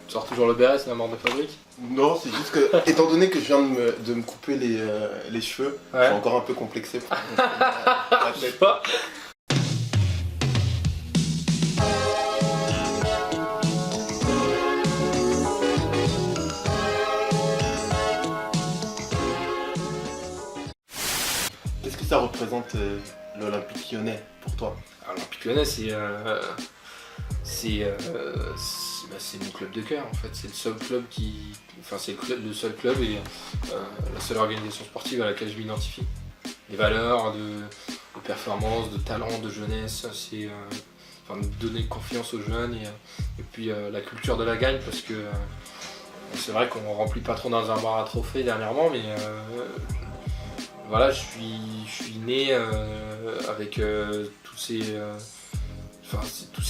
Tu sors toujours le béret, c'est la mort de fabrique? Non, c'est juste que, étant donné que je viens de me couper les cheveux, je suis encore un peu complexé. Je sais pas. Qu'est-ce que ça représente l'Olympique Lyonnais pour toi? L'Olympique Lyonnais, c'est mon club de cœur en fait. C'est le seul club le seul club et la seule organisation sportive à laquelle je m'identifie. Les valeurs de performance, de talent, de jeunesse, c'est de donner confiance aux jeunes et puis la culture de la gagne parce que c'est vrai qu'on remplit pas trop dans un bar à trophées dernièrement, mais voilà, je suis né avec tous ces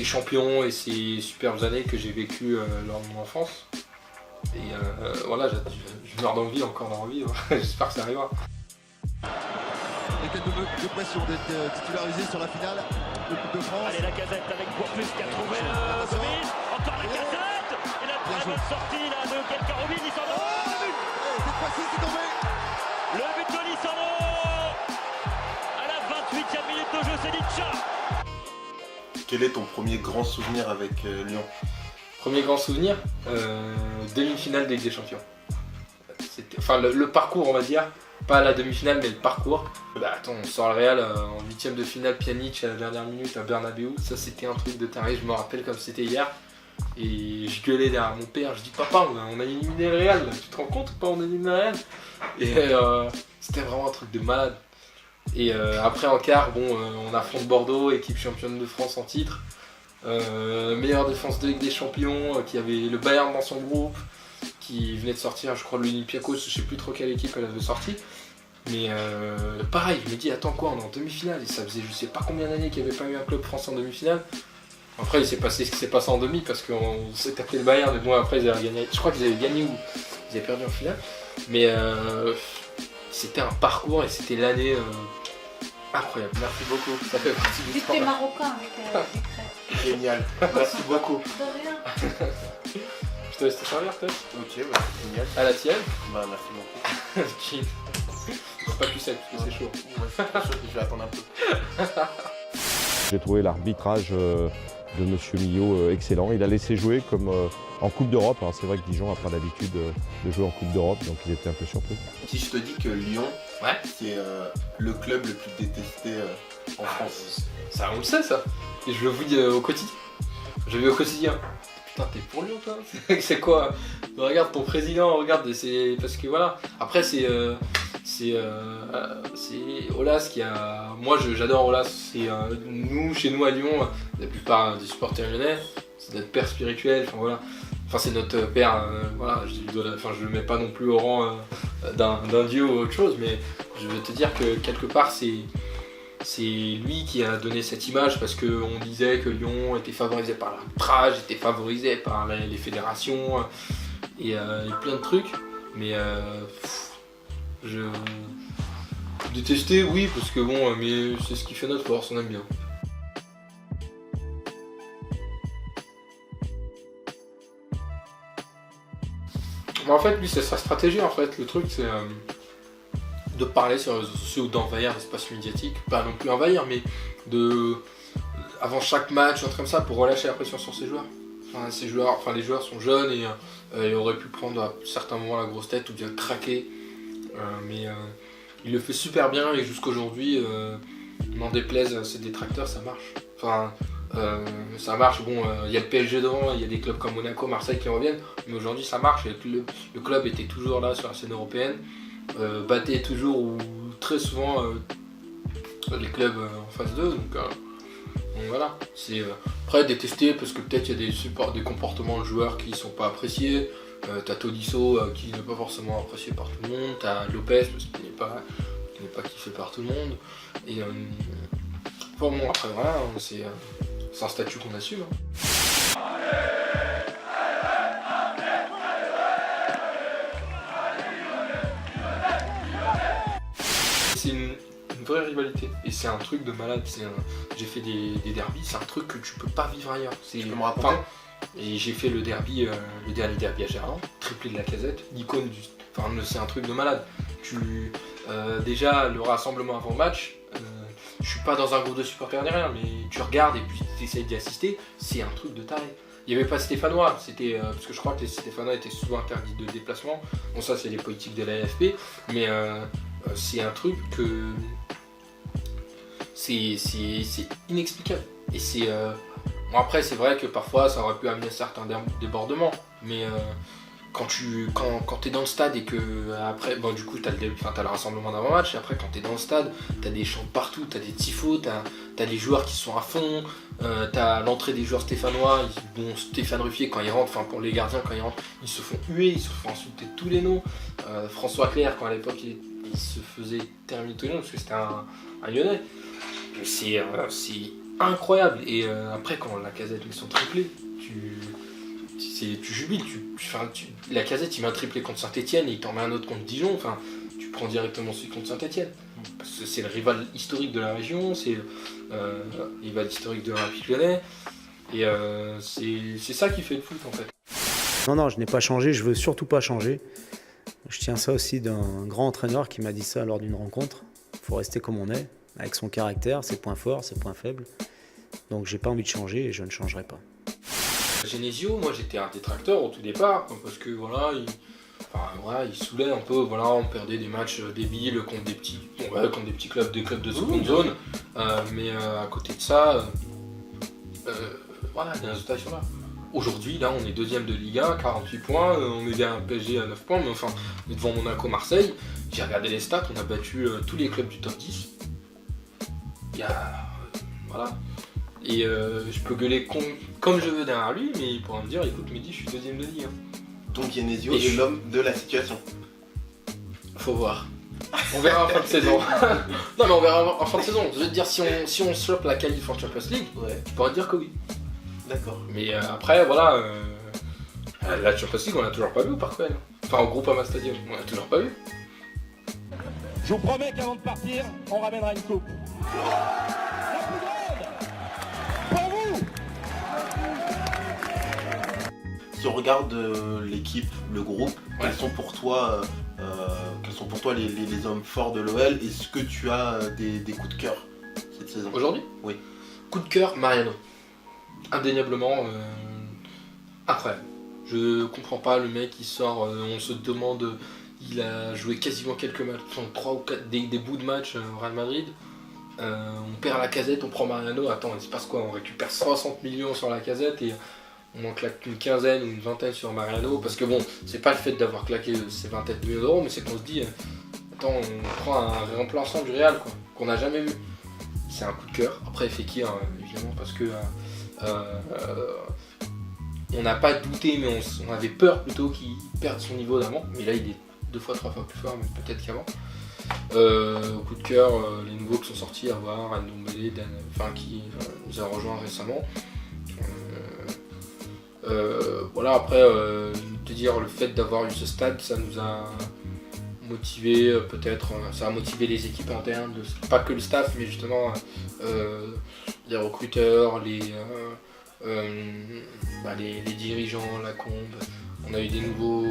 champions et ces superbes années que j'ai vécues lors de mon enfance. Et voilà, je meurs d'envie, encore d'envie, j'espère que ça arrivera. Et quelle de pression d'être titularisé sur la finale de Coupe de France. Allez, la Casette avec Bourpus qui a trouvé le Sobis. Encore la Casette. Et la très bonne sortie là, de Kelkarovic, Lissandro. Cette fois-ci, c'est tombé. Le but de Lissandro. À la 28e minute de jeu, c'est Litcha. Quel est ton premier grand souvenir avec Lyon? Premier grand souvenir, demi-finale de Ligue des Champions. Enfin le parcours on va dire, pas la demi-finale mais le parcours. Attends, on sort le Real en 8ème de finale, Pjanic à la dernière minute à Bernabéu, ça c'était un truc de taré, je me rappelle comme c'était hier. Et je gueulais derrière mon père, je dis papa on a éliminé le Real, tu te rends compte ou pas, on a éliminé le Real? Et c'était vraiment un truc de malade. Et après en quart, on affronte Bordeaux, équipe championne de France en titre. Meilleure défense de Ligue des Champions, qui avait le Bayern dans son groupe, qui venait de sortir, je crois, de l'Olympiakos, je sais plus trop quelle équipe elle avait sorti. Mais pareil, je me dis, attends quoi, on est en demi-finale, et ça faisait je sais pas combien d'années qu'il n'y avait pas eu un club français en demi-finale. Après, il s'est passé ce qui s'est passé en demi, parce qu'on s'est tapé le Bayern, mais bon, après, ils avaient gagné. Je crois qu'ils avaient gagné ou ils avaient perdu en finale. Mais c'était un parcours et c'était l'année incroyable. Merci beaucoup, ça fait partie du C'était marocain avec les crêpes. Génial, merci beaucoup. De rien. Je te laisse te servir peut-être. Ok, bah, génial. À la tienne. Bah, merci beaucoup. Cheers. Pas plus sec parce que c'est chaud. Je vais attendre un peu. J'ai trouvé l'arbitrage de Monsieur Millot excellent. Il a laissé jouer comme en Coupe d'Europe. Alors c'est vrai que Dijon n'a pas l'habitude de jouer en Coupe d'Europe, donc ils étaient un peu surpris. Si je te dis que Lyon, c'est le club le plus détesté en France. Ça, on le sait ça. Et je le vis au quotidien. Je le vis au quotidien. Putain, t'es pour Lyon toi? C'est quoi? Regarde ton président, regarde, c'est parce que voilà. Après c'est Aulas qui a. Moi j'adore Aulas. C'est chez nous à Lyon, la plupart des supporters lyonnais, c'est notre père spirituel. Enfin voilà. Enfin c'est notre père. Voilà. Je le mets pas non plus au rang d'un dieu ou autre chose, mais je veux te dire que quelque part c'est lui qui a donné cette image parce qu'on disait que Lyon était favorisé par l'arbitrage, était favorisé par les fédérations et plein de trucs. Mais je détestais, oui, parce que bon, mais c'est ce qui fait notre force, on aime bien. Mais en fait, lui, c'est sa stratégie. En fait, le truc, c'est de parler sur les réseaux sociaux ou d'envahir l'espace médiatique. Pas non plus envahir, mais avant chaque match, un truc comme ça, pour relâcher la pression sur ses joueurs. Les joueurs sont jeunes et ils auraient pu prendre à certains moments la grosse tête ou bien craquer. Mais il le fait super bien et jusqu'aujourd'hui, n'en déplaise à ses détracteurs, ça marche. Enfin, ça marche, il y a le PSG devant, il y a des clubs comme Monaco, Marseille qui reviennent, mais aujourd'hui ça marche et le club était toujours là sur la scène européenne, battait toujours ou très souvent les clubs en phase 2, donc voilà. C'est après détesté parce que peut-être il y a des comportements de joueurs qui sont pas appréciés. T'as Tolisso qui n'est pas forcément apprécié par tout le monde, t'as Lopez parce qu'il n'est pas kiffé par tout le monde. Et bon après voilà, c'est un statut qu'on assume. C'est une vraie rivalité et c'est un truc de malade. J'ai fait des derbys, c'est un truc que tu peux pas vivre ailleurs. Tu peux me raconter? Et j'ai fait le dernier derby à Gerland, triplé de Lacazette, l'icône du... Enfin, c'est un truc de malade. Déjà, le rassemblement avant le match, je suis pas dans un groupe de supporters ni rien, mais tu regardes et puis tu essayes d'y assister, c'est un truc de taré. Il n'y avait pas Stéphanois, parce que je crois que les Stéphanois étaient souvent interdits de déplacement. Bon, ça, c'est les politiques de l'AFP, mais c'est un truc que... C'est inexplicable. Et c'est... Bon, après, c'est vrai que parfois, ça aurait pu amener certains débordements, mais quand t'es dans le stade et que après, bon, du coup, t'as le rassemblement d'avant-match, et après, quand t'es dans le stade, t'as des chants partout, t'as des tifos, t'as des joueurs qui sont à fond, t'as l'entrée des joueurs stéphanois, bon, Stéphane Ruffier, quand il rentre, enfin pour les gardiens, quand ils rentrent, ils se font huer, ils se font insulter de tous les noms. François Clerc, quand à l'époque, il se faisait terminer tous les noms, parce que c'était un Lyonnais. C'est incroyable. Et après, quand Lacazette met son triplé, tu jubiles. Lacazette, il met un triplé contre Saint-Etienne et il t'en met un autre contre Dijon. Enfin, tu prends directement celui contre Saint-Etienne. Parce que c'est le rival historique de la région, c'est le rival historique de l'Olympique Lyonnais. Et c'est ça qui fait le foot, en fait. Non, je n'ai pas changé, je veux surtout pas changer. Je tiens ça aussi d'un grand entraîneur qui m'a dit ça lors d'une rencontre. Il faut rester comme on est, avec son caractère, ses points forts, ses points faibles. Donc j'ai pas envie de changer et je ne changerai pas. Genesio, moi j'étais un détracteur au tout départ, parce que voilà, il saoulait un peu, voilà, on perdait des matchs débiles contre des petits clubs, des clubs de seconde zone, mais à côté de ça, voilà, les résultats sont là. Aujourd'hui, là, on est deuxième de Ligue 1, 48 points, on est derrière un PSG à 9 points, mais enfin, on est devant Monaco, Marseille. J'ai regardé les stats, on a battu tous les clubs du top 10. Voilà. Et je peux gueuler comme je veux derrière lui, mais il pourra me dire, écoute Mehdi, je suis deuxième de Ligue 1. Donc Genesio est l'homme de la situation. Faut voir. On verra en fin de saison. Non mais on verra en fin de saison. Je veux te dire, si on chope la qualif en Champions League, ouais, tu pourrais dire que oui. D'accord. Mais après, voilà, la Champions League, on l'a toujours pas vu au Parc OL. Enfin, au Groupama Stadium, on l'a toujours pas vu. Je vous promets qu'avant de partir, on ramènera une coupe. La plus grande pour vous. Si on regarde l'équipe, le groupe, ouais, quels sont pour toi les hommes forts de l'OL? Est-ce que tu as des coups de cœur cette saison? Aujourd'hui? Oui. Coup de cœur, Mariano. Indéniablement, incroyable. Je comprends pas le mec qui sort, on se demande, il a joué quasiment quelques matchs, 3 ou 4 des bouts de match au Real Madrid. On perd Lacazette, on prend Mariano, attends, il se passe quoi? On récupère 60 millions sur Lacazette et on en claque une quinzaine ou une vingtaine sur Mariano, parce que bon, c'est pas le fait d'avoir claqué ces vingtaines de millions d'euros, mais c'est qu'on se dit, attends, on prend un remplaçant du Real, quoi, qu'on n'a jamais vu. C'est un coup de cœur. Après, Fekir, évidemment, parce que on n'a pas douté, mais on avait peur plutôt qu'il perde son niveau d'avant. Mais là, il est 2 fois, 3 fois plus fort, mais peut-être qu'avant. Coup de cœur, les nouveaux qui sont sortis, à voir, Ndombele, qui nous a rejoint récemment. Voilà, après, te dire, le fait d'avoir eu ce stade, ça nous a motivé, peut-être, ça a motivé les équipes internes, pas que le staff, mais justement les recruteurs, les dirigeants, la combe. On a eu des nouveaux,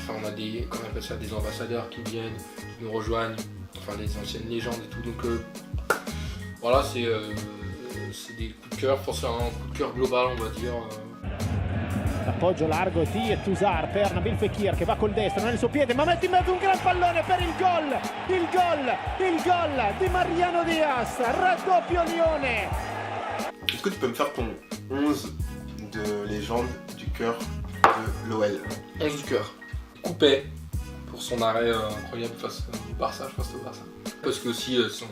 on a des, comment on appelle ça, des ambassadeurs qui viennent, qui nous rejoignent, enfin les anciennes légendes et tout. Donc voilà, c'est des coups de cœur, forcément un coup de cœur global, on va dire. Appoggio largo e Toussaint per Nabil Fekir che va col destro nel suo piede, ma mette in mezzo un gran pallone per il gol di Mariano Diaz, raddoppio Lione. Est-ce que tu peux me faire ton 11 de légende du cœur de l'OL? 11 du cœur. Coupé pour son arrêt incroyable face au Barça, je pense au Barça. Parce que aussi son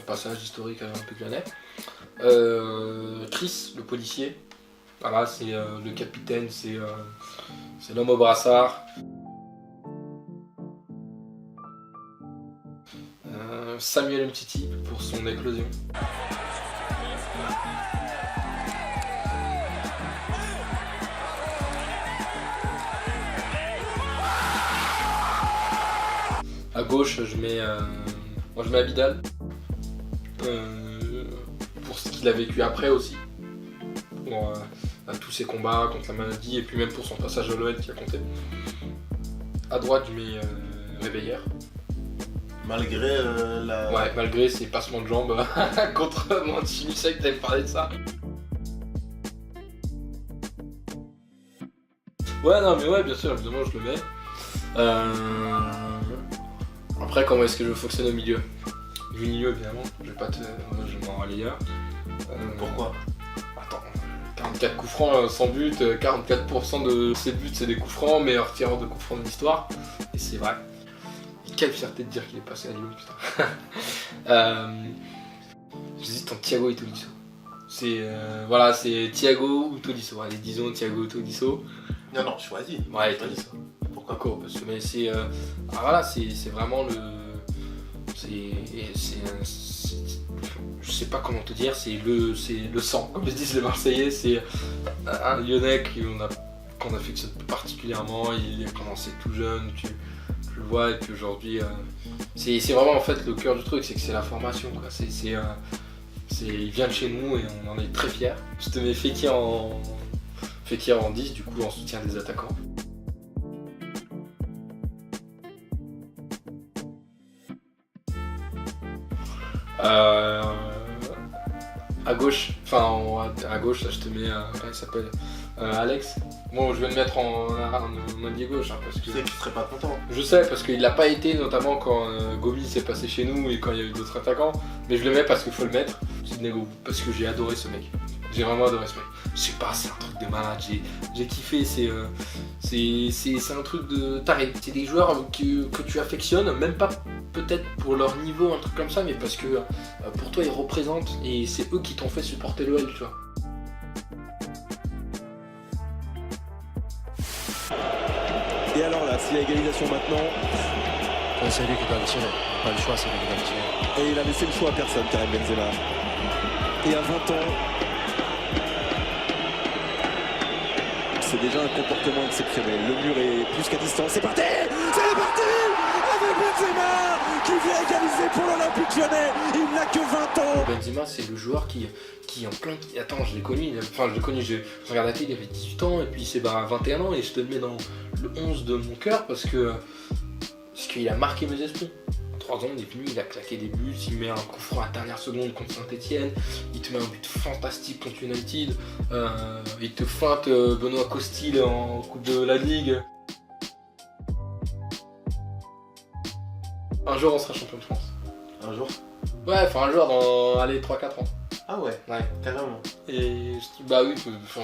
passage historique à l'Olympique Lyonnais. Chris, le policier. Voilà, c'est le capitaine, c'est l'homme au brassard. Samuel Umtiti pour son éclosion. À gauche, je mets Abidal. Pour ce qu'il a vécu après aussi. Pour tous ses combats contre la maladie et puis même pour son passage à l'OL qui a compté. À droite, je mets Réveillère. Malgré Ouais, malgré ses passements de jambes contre Mancini, je sais que t'avais parlé de ça. Ouais, non, mais ouais, bien sûr, évidemment, je le mets. Après, comment est-ce que je fonctionne au milieu? Milieu, évidemment, je vais pas te. Moi, je m'en rallie là. Pourquoi? Attends, 44 coups francs sans but, 44% de ses buts, c'est des coups francs, meilleur tireur de coups francs de l'histoire. Et c'est vrai. Et quelle fierté de dire qu'il est passé à Lyon, putain. J'hésite entre Thiago et Tolisso. Voilà, c'est Thiago ou Tolisso. Allez, disons Thiago ou Tolisso. Non, choisis. Ouais, Tolisso. Pourquoi? Parce que mais c'est voilà, c'est vraiment le je sais pas comment te dire, c'est le sang, comme disent les Marseillais. C'est un Lyonnais qu'on affectionne particulièrement. Il a commencé tout jeune, tu le vois, et puis aujourd'hui c'est vraiment en fait le cœur du truc, c'est que c'est la formation, quoi. Il vient de chez nous et on en est très fiers. Je te mets Fekir en 10, du coup en soutien des attaquants. À gauche, à gauche, là je te mets, comment il s'appelle, Alex. Moi je vais le mettre en allié gauche, hein, parce que... Tu sais qu'il serait pas content. Je sais, parce qu'il l'a pas été, notamment quand Gomis s'est passé chez nous et quand il y a eu d'autres attaquants. Mais je le mmets parce qu'il faut le mettre, Sidney Govou, parce que j'ai adoré ce mec. J'ai vraiment adoré ce mec. Je sais pas, c'est un truc de malade, j'ai kiffé, c'est un truc de taré. C'est des joueurs que tu affectionnes, même pas peut-être pour leur niveau, un truc comme ça, mais parce que pour toi ils représentent et c'est eux qui t'ont fait supporter l'OL, tu vois. Et alors là, s'il y a égalisation maintenant... C'est lui qui doit le tirer, pas le choix, c'est lui qui doit le tirer. Et il a laissé le choix à personne, Karim Benzema. Et à 20 ans, c'est déjà un comportement exceptionnel. Le mur est plus qu'à distance. C'est parti! C'est parti! Avec Benzema qui vient égaliser pour l'Olympique Lyonnais. Il n'a que 20 ans. Benzema, c'est le joueur qui en plein... Attends, je l'ai connu, je regardais la télé, il avait 18 ans et puis c'est 21 ans et je te le mets dans le 11 de mon cœur parce qu'il a marqué mes esprits. 3 ans, il est venu, il a claqué des buts, il met un coup franc à la dernière seconde contre Saint-Etienne, il te met un but fantastique contre United, il te feinte Benoît Costil en Coupe de la Ligue. Un jour on sera champion de France. Un jour? Ouais, enfin un jour dans 3-4 ans. Ah ouais, carrément. Et bah oui,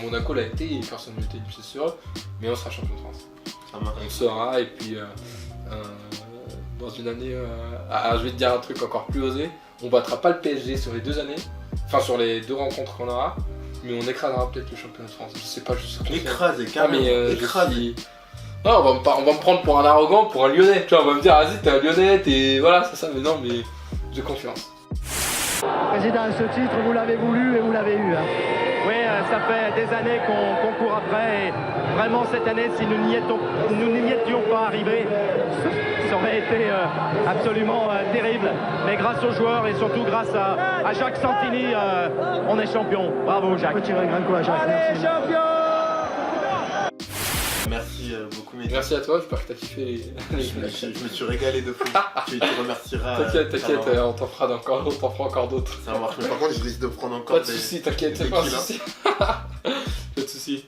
Monaco l'a été et personne ne l'était, c'est sûr, mais on sera champion de France. On le saura et puis dans une année, je vais te dire un truc encore plus osé, on battra pas le PSG sur les 2 années, enfin sur les 2 rencontres qu'on aura, mais on écrasera peut-être le championnat de France, je sais pas juste combien. Écraser, carrément, écraser. Non, on va me prendre pour un arrogant, pour un Lyonnais, tu vois, on va me dire, vas-y, t'es un Lyonnais, voilà, c'est ça, mais non, mais j'ai confiance. Président, ce titre, vous l'avez voulu et vous l'avez eu. Hein. Oui, ça fait des années qu'on court après et vraiment cette année, si nous n'y étions pas arrivés, ça aurait été absolument terrible. Mais grâce aux joueurs et surtout grâce à Jacques Santini, on est champion. Bravo Jacques. Petit regret quoi, Jacques. Allez, champion! Merci beaucoup, Mehdi. Merci à toi, j'espère que t'as kiffé je me suis régalé de fou. Tu remercieras. T'inquiète, on t'en fera encore d'autres. Ça marche, mais par contre, je risque de prendre encore pas de soucis, t'inquiète, c'est pas un souci. Pas de soucis.